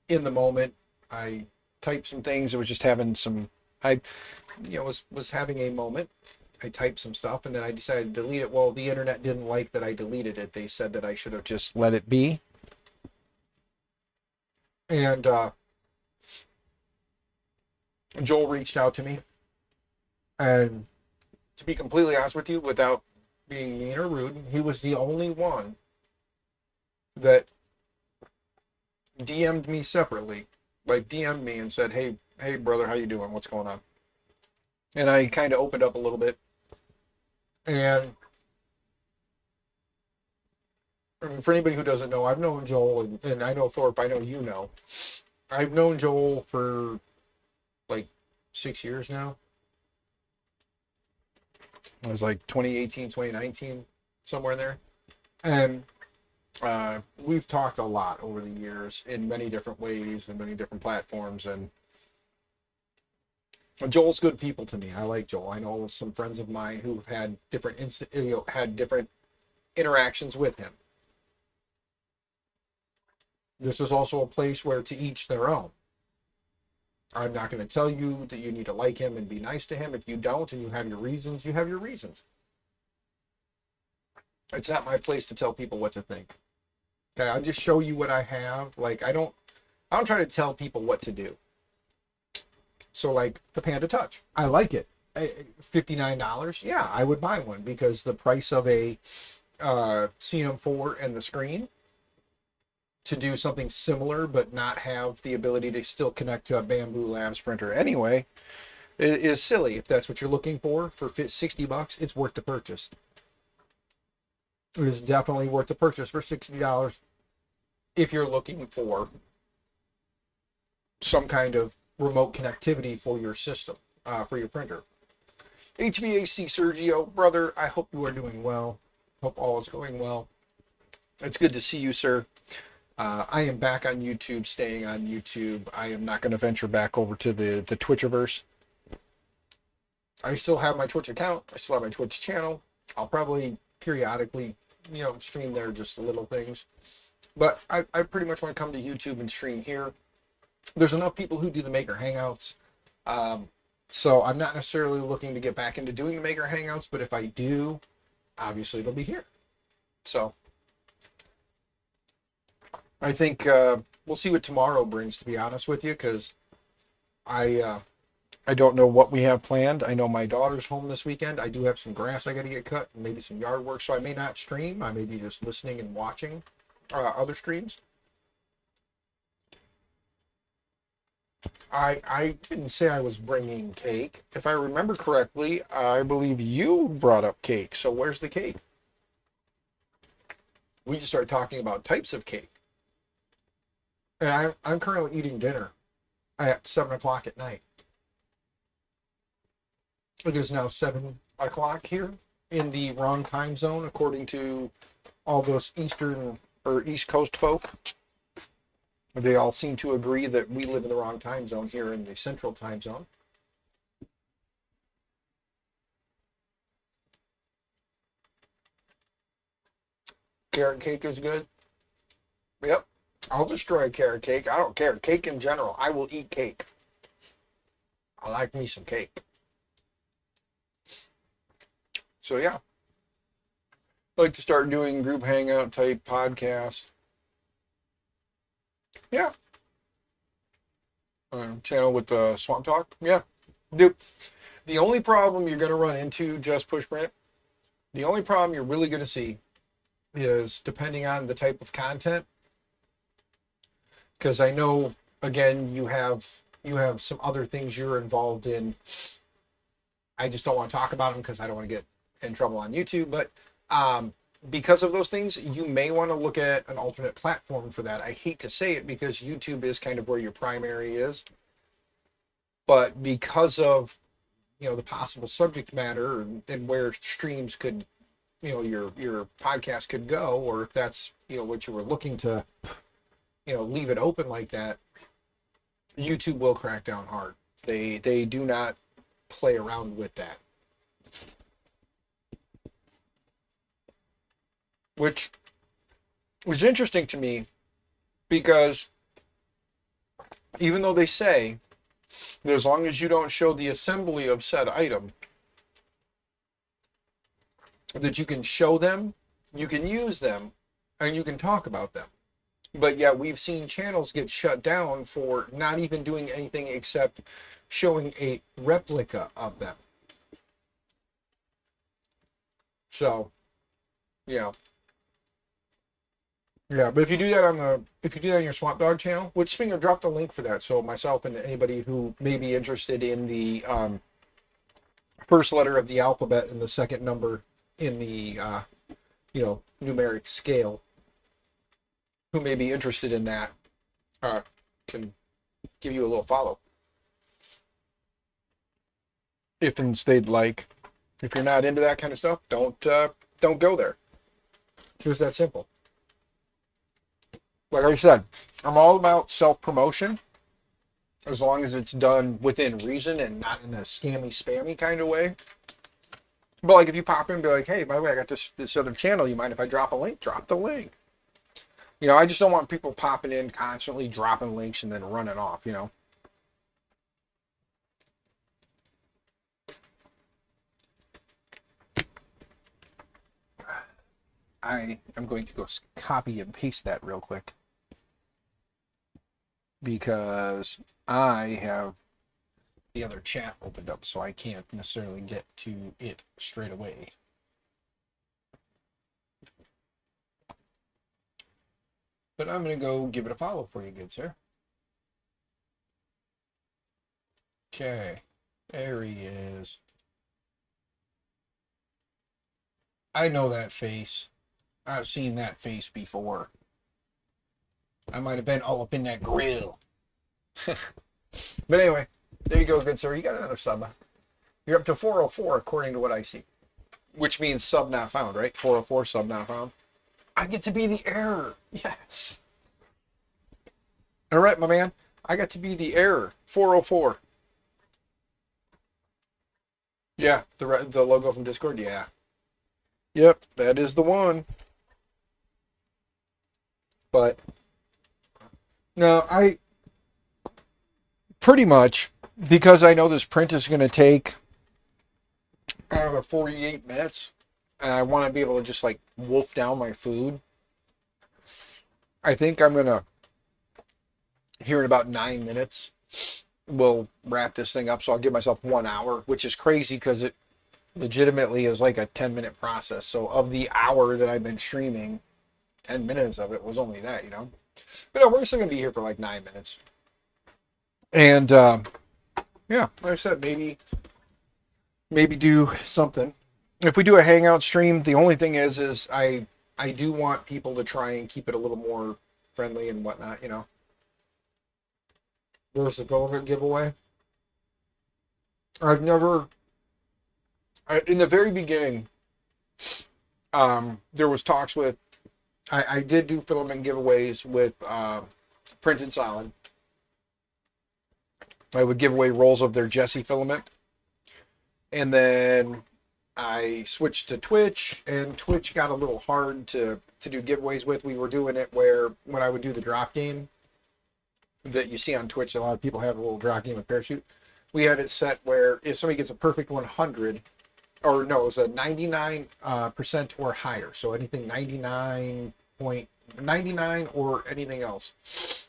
in the moment, I typed some things. It was just having some, was having a moment. I typed some stuff and then I decided to delete it. Well, the internet didn't like that I deleted it. They said that I should have just let it be. And Joel reached out to me, and to be completely honest with you, without being mean or rude, he was the only one that DM'd me separately, like DM'd me and said, hey brother, how you doing? What's going on? And I kind of opened up a little bit, and I mean, for anybody who doesn't know, I've known Joel, and I know Thorpe, I know you know. I've known Joel for like 6 years now. It was like 2018, 2019, somewhere in there. And we've talked a lot over the years in many different ways and many different platforms. And Joel's good people to me. I like Joel. I know some friends of mine who've had different interactions with him. This is also a place where to each their own. I'm not going to tell you that you need to like him and be nice to him. If you don't and you have your reasons, you have your reasons. It's not my place to tell people what to think. Okay, I'll just show you what I have. Like I don't try to tell people what to do. So like the Panda Touch, I like it. $59, yeah, I would buy one because the price of a CM4 and the screen to do something similar but not have the ability to still connect to a Bamboo Labs printer anyway is silly. If that's what you're looking for $60, it's worth the purchase. It is definitely worth the purchase for $60 if you're looking for some kind of remote connectivity for your system, for your printer. HVAC Sergio, brother, I hope you are doing well. Hope all is going well. It's good to see you, sir. I am back on YouTube, staying on YouTube. I am not going to venture back over to the Twitchiverse. I still have my Twitch account. I still have my Twitch channel. I'll probably periodically, stream there, just little things. But I pretty much want to come to YouTube and stream here. There's enough people who do the Maker Hangouts. So I'm not necessarily looking to get back into doing the Maker Hangouts, but if I do, obviously it'll be here. So I think we'll see what tomorrow brings, to be honest with you, because I I don't know what we have planned. I know my daughter's home this weekend. I do have some grass I got to get cut, and maybe some yard work, so I may not stream. I may be just listening and watching other streams. I didn't say I was bringing cake. If I remember correctly, I believe you brought up cake. So where's the cake? We just started talking about types of cake. And I'm currently eating dinner at 7 o'clock at night. It is now 7 o'clock here in the wrong time zone, according to all those Eastern or East Coast folk. They all seem to agree that we live in the wrong time zone here in the Central time zone. Carrot cake is good. Yep. I'll destroy carrot cake. I don't care. Cake in general. I will eat cake. I like me some cake. So yeah. I like to start doing group hangout type podcast. Yeah. Channel with the Swamp Talk. Yeah. Dude, the only problem you're going to run into, Just Push Print, the only problem you're really going to see is depending on the type of content. Because I know, again, you have some other things you're involved in. I just don't want to talk about them because I don't want to get in trouble on YouTube. But because of those things, you may want to look at an alternate platform for that. I hate to say it because YouTube is kind of where your primary is. But because of, the possible subject matter and where streams could, your podcast could go, or if that's, what you were looking to, leave it open like that, YouTube will crack down hard. They do not play around with that. Which was interesting to me because even though they say that as long as you don't show the assembly of said item, that you can show them, you can use them, and you can talk about them. But yet we've seen channels get shut down for not even doing anything except showing a replica of them. So, yeah. Yeah, but if you do that on your Swamp Dog channel, which speaking of, drop the link for that, so myself and anybody who may be interested in the first letter of the alphabet and the second number in the numeric scale, who may be interested in that, can give you a little follow. If they'd like. If you're not into that kind of stuff, don't go there. It's just that simple. Like I said, I'm all about self-promotion as long as it's done within reason and not in a scammy, spammy kind of way. But like if you pop in and be like, hey, by the way, I got this other channel. You mind if I drop a link? Drop the link. I just don't want people popping in constantly, dropping links and then running off, I am going to go copy and paste that real quick because I have the other chat opened up, so I can't necessarily get to it straight away. But I'm going to go give it a follow for you, good sir. Okay, there he is. I know that face. I've seen that face before. I might have been all up in that grill. But anyway, there you go, good sir. You got another sub. You're up to 404 according to what I see. Which means sub not found, right? 404 sub not found. I get to be the error. Yes. All right, my man. I got to be the error. 404. Yeah, the logo from Discord. Yeah. Yep, that is the one. But no, I pretty much, because I know this print is going to take 48 minutes, and I want to be able to just like wolf down my food. I think I'm going to, here in about 9 minutes, we'll wrap this thing up. So I'll give myself 1 hour, which is crazy because it legitimately is like a 10-minute process. So of the hour that I've been streaming, 10 minutes of it was only that, you know. But no, we're still gonna be here for like 9 minutes. And yeah, like I said, maybe do something. If we do a hangout stream, the only thing is I do want people to try and keep it a little more friendly and whatnot, you know. There's the filament giveaway. I've never, in the very beginning, there was talks with, I did do filament giveaways with Printed Solid. I would give away rolls of their Jesse filament. And then I switched to Twitch, and Twitch got a little hard to do giveaways with. We were doing it where when I would do the drop game that you see on Twitch, a lot of people have a little drop game of Parachute. We had it set where if somebody gets a perfect 100, or no, it was a 99% or higher. So anything 99.99 or anything else,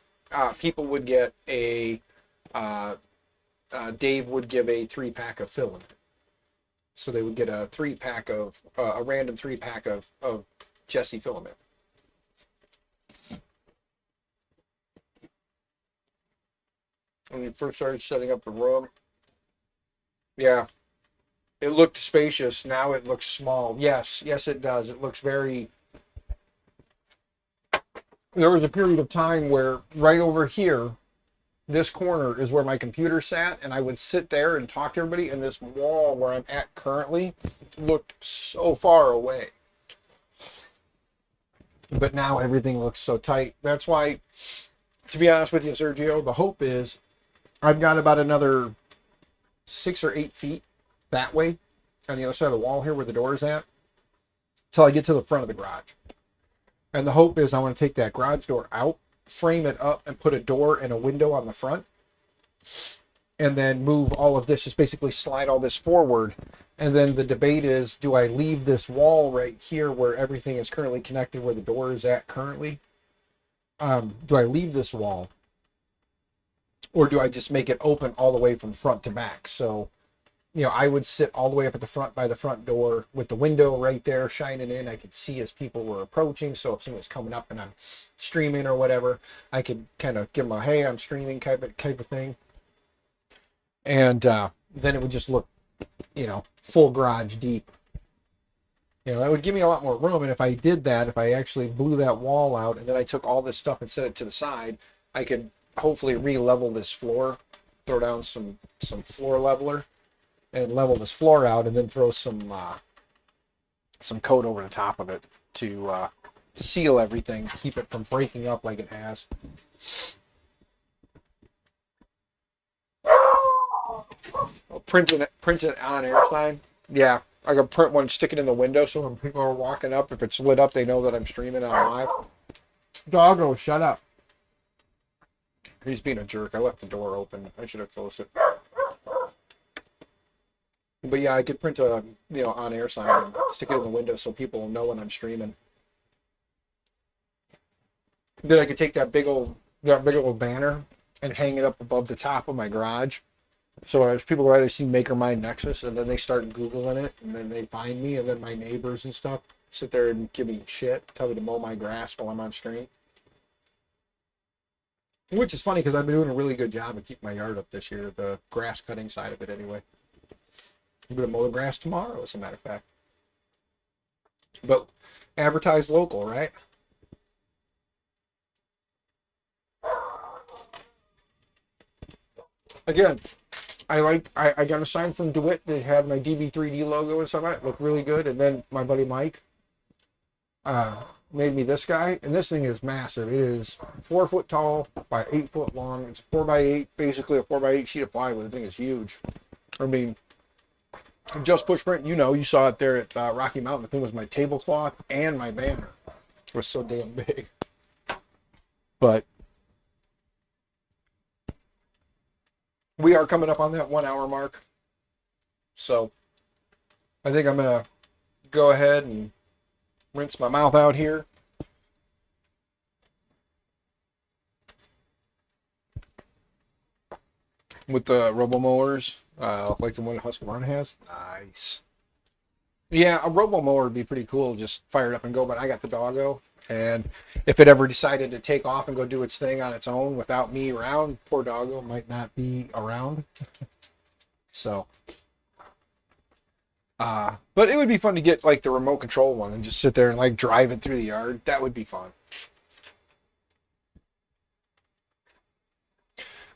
people would get a, Dave would give a 3-pack of filament. So they would get a 3-pack of, a random 3-pack of Jesse filament. When we first started setting up the room, yeah, it looked spacious. Now it looks small. Yes, it does. It looks very... There was a period of time where right over here, this corner is where my computer sat, and I would sit there and talk to everybody, and this wall where I'm at currently looked so far away. But now everything looks so tight. That's why, to be honest with you, Sergio, the hope is I've got about another 6 or 8 feet that way on the other side of the wall here where the door is at till I get to the front of the garage. And the hope is I want to take that garage door out, frame it up, and put a door and a window on the front, and then move all of this, just basically slide all this forward. And then the debate is, do I leave this wall right here where everything is currently connected, where the door is at currently? Do I leave this wall, or do I just make it open all the way from front to back? So, you know, I would sit all the way up at the front by the front door with the window right there shining in. I could see as people were approaching. So if someone's coming up and I'm streaming or whatever, I could kind of give them a, hey, I'm streaming type of thing. And then it would just look, you know, full garage deep. You know, that would give me a lot more room. And if I did that, if I actually blew that wall out and then I took all this stuff and set it to the side, I could hopefully re-level this floor, throw down some floor leveler, and level this floor out, and then throw some coat over the top of it to seal everything, keep it from breaking up like it has. Print it on air sign. Yeah, I can print one, stick it in the window, so when people are walking up, if it's lit up, they know that I'm streaming on live. Doggo, shut up. He's being a jerk. I left the door open. I should have closed it. But yeah, I could print a, you know, on-air sign and stick it in the window so people will know when I'm streaming. Then I could take that big old banner and hang it up above the top of my garage. So as people either see Maker Mind Nexus, and then they start Googling it, and then they find me, and then my neighbors and stuff sit there and give me shit, tell me to mow my grass while I'm on stream. Which is funny because I've been doing a really good job of keeping my yard up this year, the grass cutting side of it anyway. I'm going to mow the grass tomorrow, as a matter of fact. But advertise local, right? Again, I got a sign from DeWitt that had my DB3D logo and stuff on it. Looked really good. And then my buddy Mike made me this guy. And this thing is massive. It is 4 foot tall by 8 foot long. It's 4x8, basically a 4x8 sheet of plywood. The thing is huge. I mean, just push print, you know, you saw it there at Rocky Mountain. The thing was my tablecloth and my banner. It was so damn big. But we are coming up on that 1 hour mark. So I think I'm going to go ahead and rinse my mouth out here. with the robo mowers, like the one Husqvarna has. Nice. Yeah, a robo mower would be pretty cool. Just fire it up and go. But I got the doggo, and if it ever decided to take off and go do its thing on its own without me around, poor doggo might not be around. So, but it would be fun to get like the remote control one and just sit there and like drive it through the yard. That would be fun.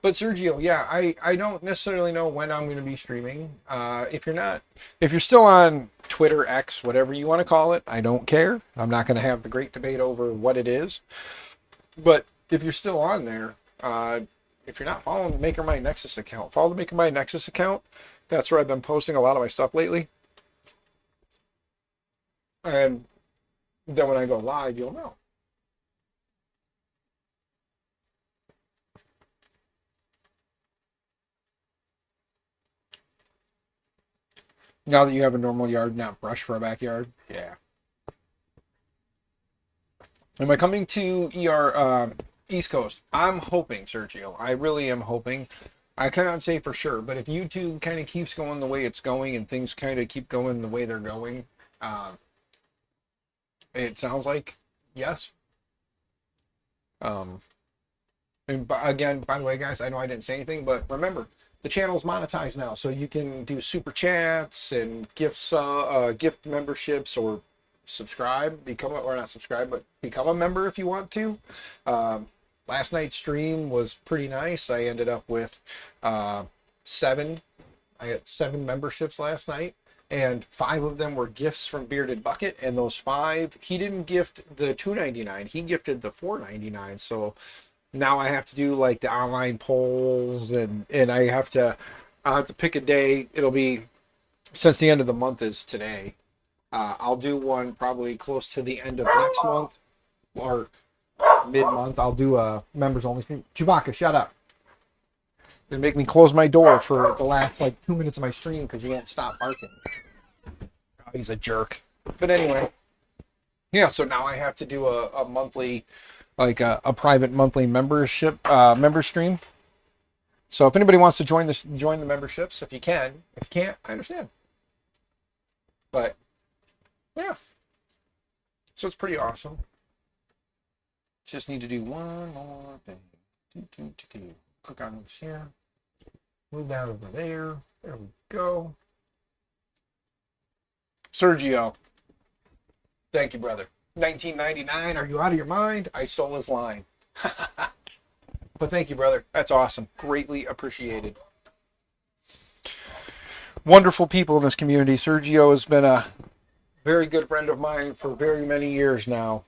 But Sergio, yeah, I don't necessarily know when I'm going to be streaming. If you're still on Twitter, X, whatever you want to call it, I don't care. I'm not going to have the great debate over what it is. But if you're still on there, if you're not following the Maker My Nexus account, follow the Maker My Nexus account. That's where I've been posting a lot of my stuff lately. And then when I go live, you'll know. Now that you have a normal yard, not brush for a backyard. Yeah. Am I coming to East Coast? I'm hoping, Sergio. I really am hoping. I cannot say for sure, but if YouTube kind of keeps going the way it's going and things kind of keep going the way they're going, it sounds like yes. And again, by the way, guys, I know I didn't say anything, but remember, the channel's monetized now, so you can do super chats and gifts, gift memberships, or subscribe, or not subscribe, but become a member if you want to. Last night's stream was pretty nice. I ended up with 7. I got 7 memberships last night, and 5 of them were gifts from Bearded Bucket. And those 5, he didn't gift the $2.99, he gifted the $4.99. So now I have to do like the online polls, and I have to pick a day. It'll be, since the end of the month is today, I'll do one probably close to the end of next month or mid-month. I'll do a members only stream. Chewbacca, shut up. They make me close my door for the last like 2 minutes of my stream because you won't stop barking. Oh, he's a jerk. But anyway, yeah. So now I have to do a monthly, like a private monthly membership member stream. So if anybody wants to join the memberships, if you can. If you can't, I understand. But yeah, so it's pretty awesome. Just need to do one more thing. Click on this here. Move that over there. There we go. Sergio, thank you, brother. 1999, are you out of your mind? I stole his line. But thank you, brother. That's awesome. Greatly appreciated. Wonderful people in this community. Sergio has been a very good friend of mine for very many years now.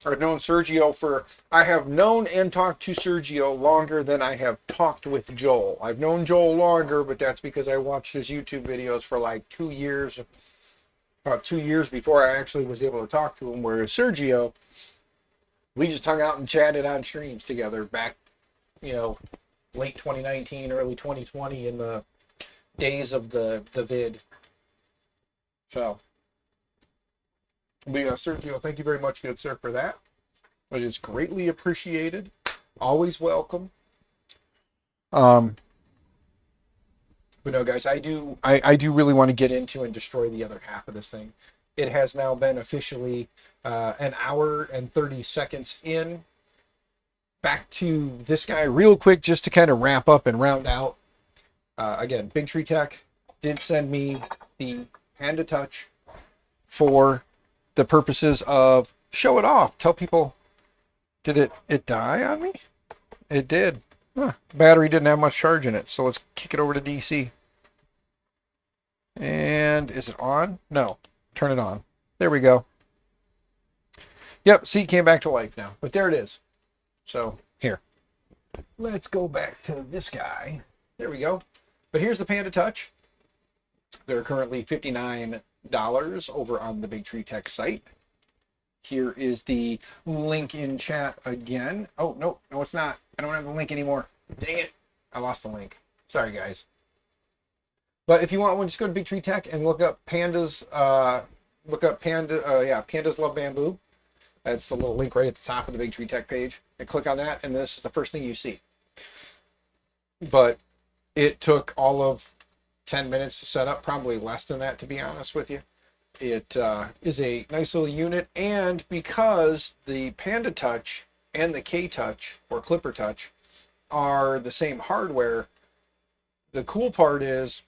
I've known Sergio I have known and talked to Sergio longer than I have talked with Joel. I've known Joel longer, but that's because I watched his YouTube videos for like 2 years. About 2 years before I actually was able to talk to him, whereas Sergio, we just hung out and chatted on streams together back, late 2019, early 2020, in the days of the vid. So, but yeah, Sergio, thank you very much, good sir, for that. It is greatly appreciated. Always welcome. But no, guys, I do really want to get into and destroy the other half of this thing. It has now been officially an hour and 30 seconds in. Back to this guy real quick, just to kind of wrap up and round out. Again, Bigtreetech did send me the Panda Touch for the purposes of show it off. Tell people, did it die on me? It did. Huh. Battery didn't have much charge in it, so let's kick it over to DC. And is it on? No. Turn it on. There we go. Yep, see, it came back to life now. But there it is. So, here. Let's go back to this guy. There we go. But here's the Panda Touch. They're currently $59 over on the Bigtreetech site. Here is the link in chat again. Oh, no, it's not. I don't have the link anymore. Dang it. I lost the link. Sorry, guys. But if you want one, just go to Bigtreetech and look up Pandas. Pandas Love Bamboo. That's the little link right at the top of the Bigtreetech page. And click on that, and this is the first thing you see. but it took all of 10 minutes to set up, probably less than that, to be honest with you. It is a nice little unit, and because the Panda Touch and the K Touch or Clipper Touch are the same hardware, the cool part is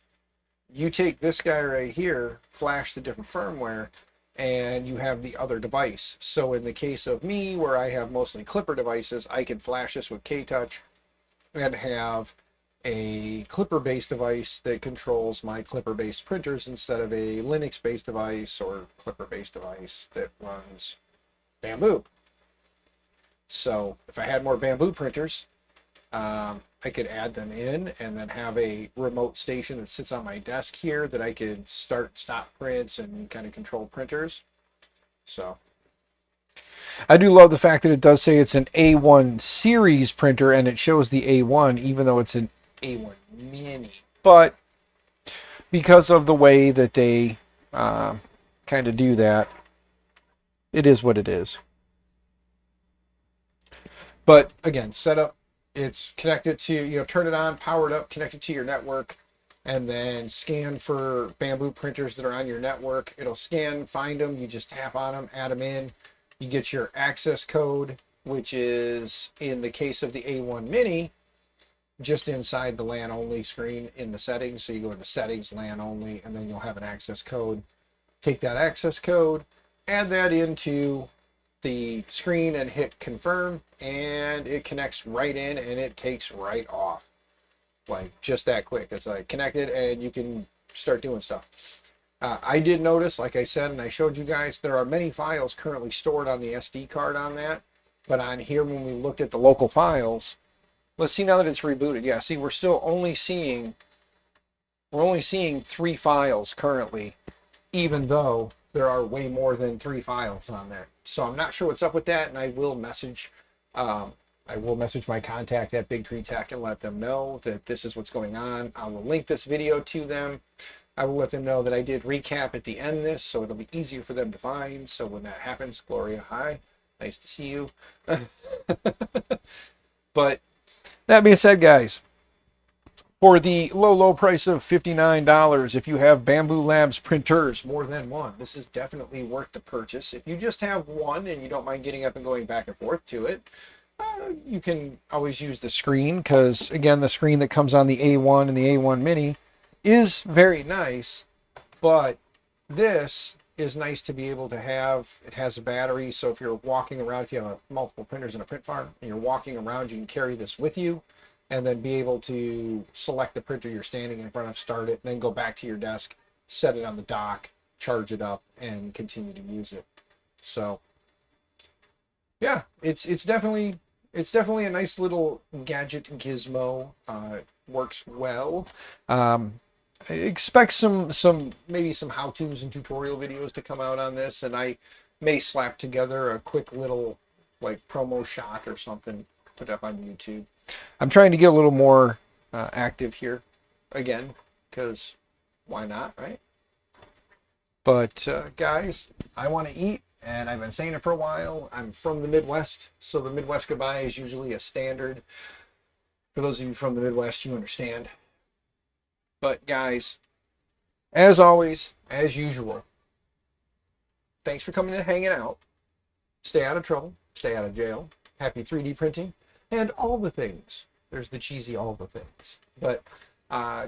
you take this guy right here, flash the different firmware, and you have the other device. So in the case of me, where I have mostly Clipper devices, I can flash this with K Touch and have a Clipper-based device that controls my Clipper-based printers instead of a Linux-based device or Clipper-based device that runs Bamboo. So if I had more Bamboo printers, I could add them in and then have a remote station that sits on my desk here that I could start, stop prints and kind of control printers. So I do love the fact that it does say it's an A1 series printer and it shows the A1 even though it's an A1 mini. But because of the way that they kind of do that, it is what it is. But again, setup, it's connected to, turn it on, power it up, connect it to your network, and then scan for Bamboo printers that are on your network. It'll scan, find them, you just tap on them, add them in. You get your access code, which is, in the case of the A1 Mini, just inside the LAN only screen in the settings. So you go into settings, LAN only, and then you'll have an access code. Take that access code, add that into the screen and hit confirm, and it connects right in and it takes right off. Like just that quick. It's like connected and you can start doing stuff. I did notice, like I said, and I showed you guys, there are many files currently stored on the SD card on that. But on here, when we looked at the local files, let's see now that it's rebooted. Yeah, see, we're only seeing 3 files currently, even though there are way more than 3 files on there. So I'm not sure what's up with that, and I will message my contact at Bigtreetech and let them know that this is what's going on. I will link this video to them. I will let them know that I did recap at the end of this, so it'll be easier for them to find. So when that happens, Gloria, hi, nice to see you. But that being said, guys, for the low price of $59, if you have Bamboo Labs printers, more than one, this is definitely worth the purchase. If you just have one and you don't mind getting up and going back and forth to it, you can always use the screen, because again, the screen that comes on the A1 and the A1 Mini is very nice, but this is nice to be able to have. It has a battery, so if you're walking around, if you have multiple printers in a print farm and you're walking around, you can carry this with you and then be able to select the printer you're standing in front of, start it, and then go back to your desk, set it on the dock, charge it up, and continue to use it. So yeah, it's definitely a nice little gadget gizmo. It works well. I expect maybe some how-tos and tutorial videos to come out on this, and I may slap together a quick little like promo shot or something, put up on YouTube. I'm trying to get a little more active here again, because why not, right? But guys, I want to eat, and I've been saying it for a while. I'm from the Midwest, so the Midwest goodbye is usually a standard. For those of you from the Midwest, you understand. But guys, as always, as usual, thanks for coming and hanging out. Stay out of trouble, stay out of jail. Happy 3D printing, and all the things. There's the cheesy all the things. But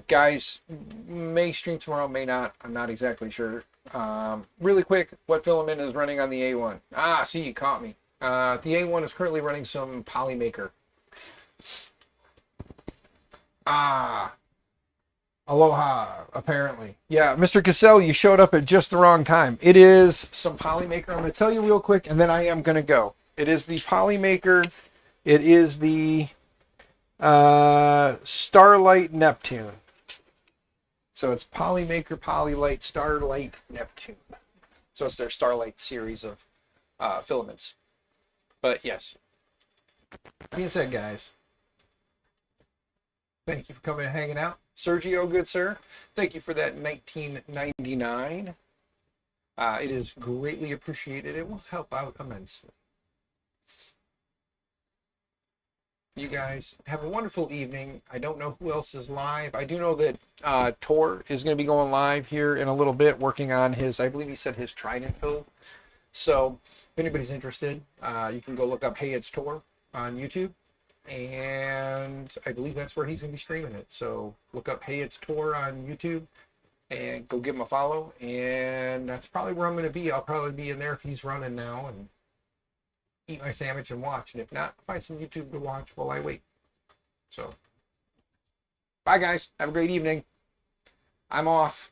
guys, may stream tomorrow, may not. I'm not exactly sure. Really quick, what filament is running on the A1? See, you caught me. The A1 is currently running some Polymaker. Aloha, apparently. Yeah, Mr. Cassell, you showed up at just the wrong time. It is some Polymaker. I'm going to tell you real quick, and then I am going to go. It is the Polymaker. It is the Starlight Neptune. So it's Polymaker, Polylight, Starlight, Neptune. So it's their Starlight series of filaments. But yes. That being said, guys, thank you for coming and hanging out. Sergio, good sir, thank you for that $19.99. It is greatly appreciated. It will help out immensely. you guys have a wonderful evening. I don't know who else is live. I do know that Tor is going to be going live here in a little bit, working on his, I believe he said his Trident build. So if anybody's interested, you can go look up Hey It's Tor on YouTube. And I believe that's where he's going to be streaming it. So look up Hey It's Tor on YouTube and go give him a follow. And that's probably where I'm going to be. I'll probably be in there if he's running now and eat my sandwich and watch. And if not, find some YouTube to watch while I wait. So, bye guys. Have a great evening. I'm off.